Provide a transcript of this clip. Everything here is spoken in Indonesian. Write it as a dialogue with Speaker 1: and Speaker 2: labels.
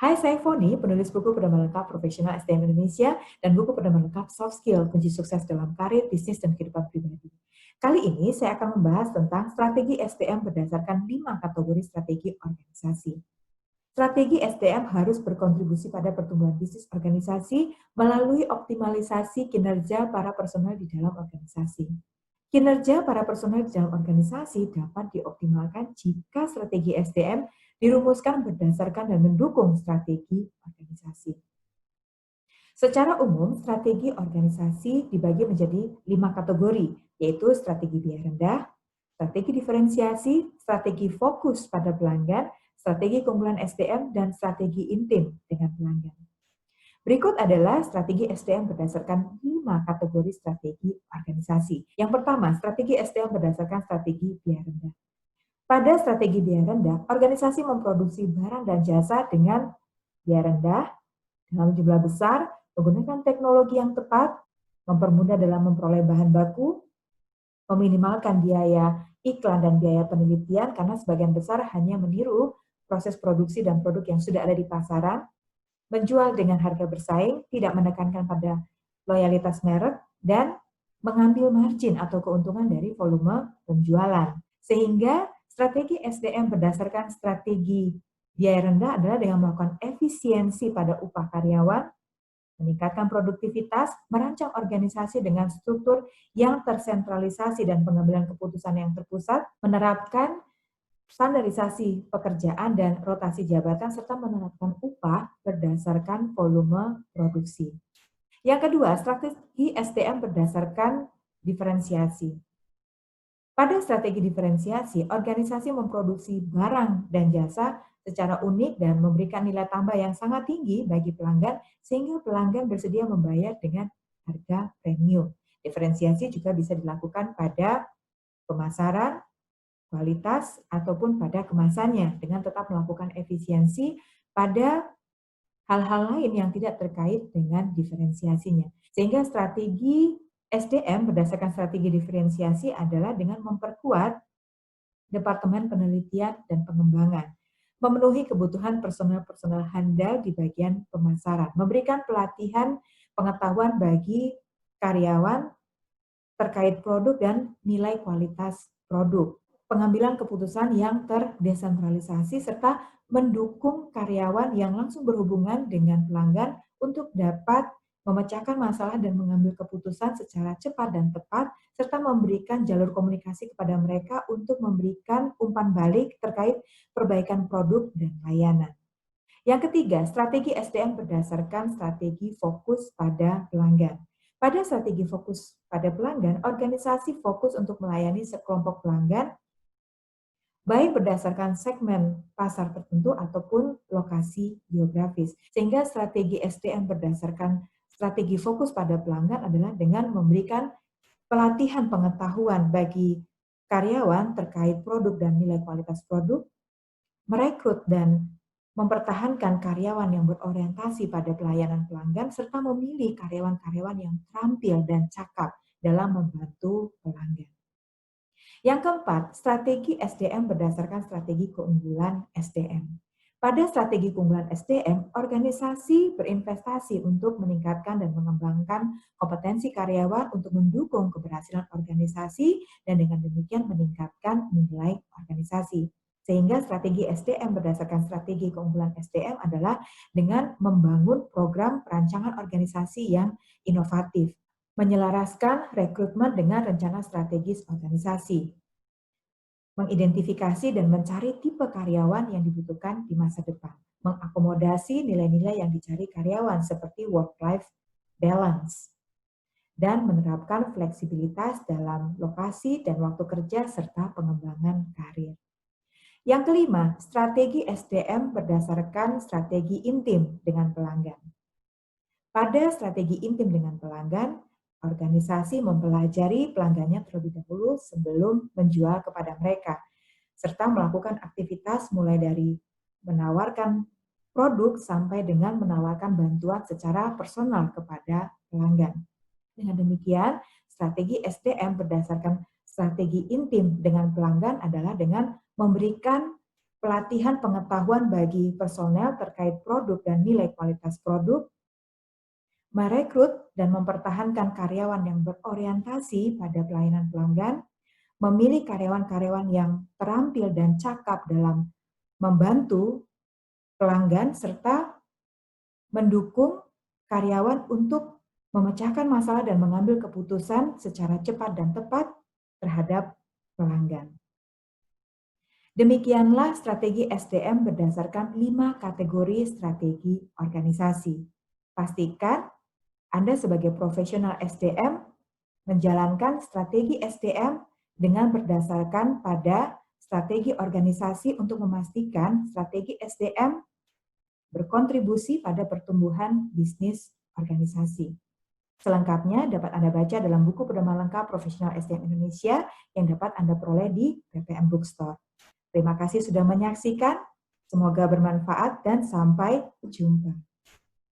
Speaker 1: Hai, saya Foni, penulis buku pedoman lengkap profesional SDM Indonesia dan buku pedoman lengkap soft skill, kunci sukses dalam karir, bisnis, dan kehidupan pribadi. Kali ini saya akan membahas tentang strategi SDM berdasarkan 5 kategori strategi organisasi. Strategi SDM harus berkontribusi pada pertumbuhan bisnis organisasi melalui optimalisasi kinerja para personel di dalam organisasi. Kinerja para personel di dalam organisasi dapat dioptimalkan jika strategi SDM dirumuskan berdasarkan dan mendukung strategi organisasi. Secara umum, strategi organisasi dibagi menjadi 5 kategori, yaitu strategi biaya rendah, strategi diferensiasi, strategi fokus pada pelanggan, strategi keunggulan SDM, dan strategi intim dengan pelanggan. Berikut adalah strategi SDM berdasarkan 5 kategori strategi organisasi. Yang pertama, strategi SDM berdasarkan strategi biaya rendah. Pada strategi biaya rendah, organisasi memproduksi barang dan jasa dengan biaya rendah, dalam jumlah besar, menggunakan teknologi yang tepat, mempermudah dalam memperoleh bahan baku, meminimalkan biaya iklan dan biaya penelitian karena sebagian besar hanya meniru proses produksi dan produk yang sudah ada di pasaran, menjual dengan harga bersaing, tidak menekankan pada loyalitas merek, dan mengambil margin atau keuntungan dari volume penjualan. Sehingga strategi SDM berdasarkan strategi biaya rendah adalah dengan melakukan efisiensi pada upah karyawan, meningkatkan produktivitas, merancang organisasi dengan struktur yang tersentralisasi dan pengambilan keputusan yang terpusat, menerapkan standarisasi pekerjaan dan rotasi jabatan, serta menerapkan upah berdasarkan volume produksi. Yang kedua, strategi SDM berdasarkan diferensiasi. Pada strategi diferensiasi, organisasi memproduksi barang dan jasa secara unik dan memberikan nilai tambah yang sangat tinggi bagi pelanggan, sehingga pelanggan bersedia membayar dengan harga premium. Diferensiasi juga bisa dilakukan pada pemasaran, kualitas, ataupun pada kemasannya, dengan tetap melakukan efisiensi pada hal-hal lain yang tidak terkait dengan diferensiasinya. Sehingga strategi SDM berdasarkan strategi diferensiasi adalah dengan memperkuat Departemen Penelitian dan Pengembangan, memenuhi kebutuhan personel-personel handal di bagian pemasaran, memberikan pelatihan pengetahuan bagi karyawan terkait produk dan nilai kualitas produk, pengambilan keputusan yang terdesentralisasi, serta mendukung karyawan yang langsung berhubungan dengan pelanggan untuk dapat memecahkan masalah dan mengambil keputusan secara cepat dan tepat, serta memberikan jalur komunikasi kepada mereka untuk memberikan umpan balik terkait perbaikan produk dan layanan. Yang ketiga, strategi SDM berdasarkan strategi fokus pada pelanggan. Pada strategi fokus pada pelanggan, organisasi fokus untuk melayani sekelompok pelanggan, baik berdasarkan segmen pasar tertentu ataupun lokasi geografis. Sehingga strategi SDM berdasarkan strategi fokus pada pelanggan adalah dengan memberikan pelatihan pengetahuan bagi karyawan terkait produk dan nilai kualitas produk, merekrut dan mempertahankan karyawan yang berorientasi pada pelayanan pelanggan, serta memilih karyawan-karyawan yang terampil dan cakap dalam membantu pelanggan. Yang keempat, strategi SDM berdasarkan strategi keunggulan SDM. Pada strategi keunggulan SDM, organisasi berinvestasi untuk meningkatkan dan mengembangkan kompetensi karyawan untuk mendukung keberhasilan organisasi dan dengan demikian meningkatkan nilai organisasi. Sehingga strategi SDM berdasarkan strategi keunggulan SDM adalah dengan membangun program perancangan organisasi yang inovatif, menyelaraskan rekrutmen dengan rencana strategis organisasi, mengidentifikasi dan mencari tipe karyawan yang dibutuhkan di masa depan, mengakomodasi nilai-nilai yang dicari karyawan seperti work-life balance, dan menerapkan fleksibilitas dalam lokasi dan waktu kerja serta pengembangan karir. Yang kelima, strategi SDM berdasarkan strategi intim dengan pelanggan. Pada strategi intim dengan pelanggan, organisasi mempelajari pelanggannya terlebih dahulu sebelum menjual kepada mereka, serta melakukan aktivitas mulai dari menawarkan produk sampai dengan menawarkan bantuan secara personal kepada pelanggan. Dengan demikian, strategi SDM berdasarkan strategi intim dengan pelanggan adalah dengan memberikan pelatihan pengetahuan bagi personel terkait produk dan nilai kualitas produk, merekrut dan mempertahankan karyawan yang berorientasi pada pelayanan pelanggan, memilih karyawan-karyawan yang terampil dan cakap dalam membantu pelanggan, serta mendukung karyawan untuk memecahkan masalah dan mengambil keputusan secara cepat dan tepat terhadap pelanggan. Demikianlah strategi SDM berdasarkan 5 kategori strategi organisasi. Pastikan Anda sebagai profesional SDM menjalankan strategi SDM dengan berdasarkan pada strategi organisasi untuk memastikan strategi SDM berkontribusi pada pertumbuhan bisnis organisasi. Selengkapnya dapat Anda baca dalam buku pedoman lengkap Profesional SDM Indonesia yang dapat Anda peroleh di PPM Bookstore. Terima kasih sudah menyaksikan, semoga bermanfaat dan sampai jumpa.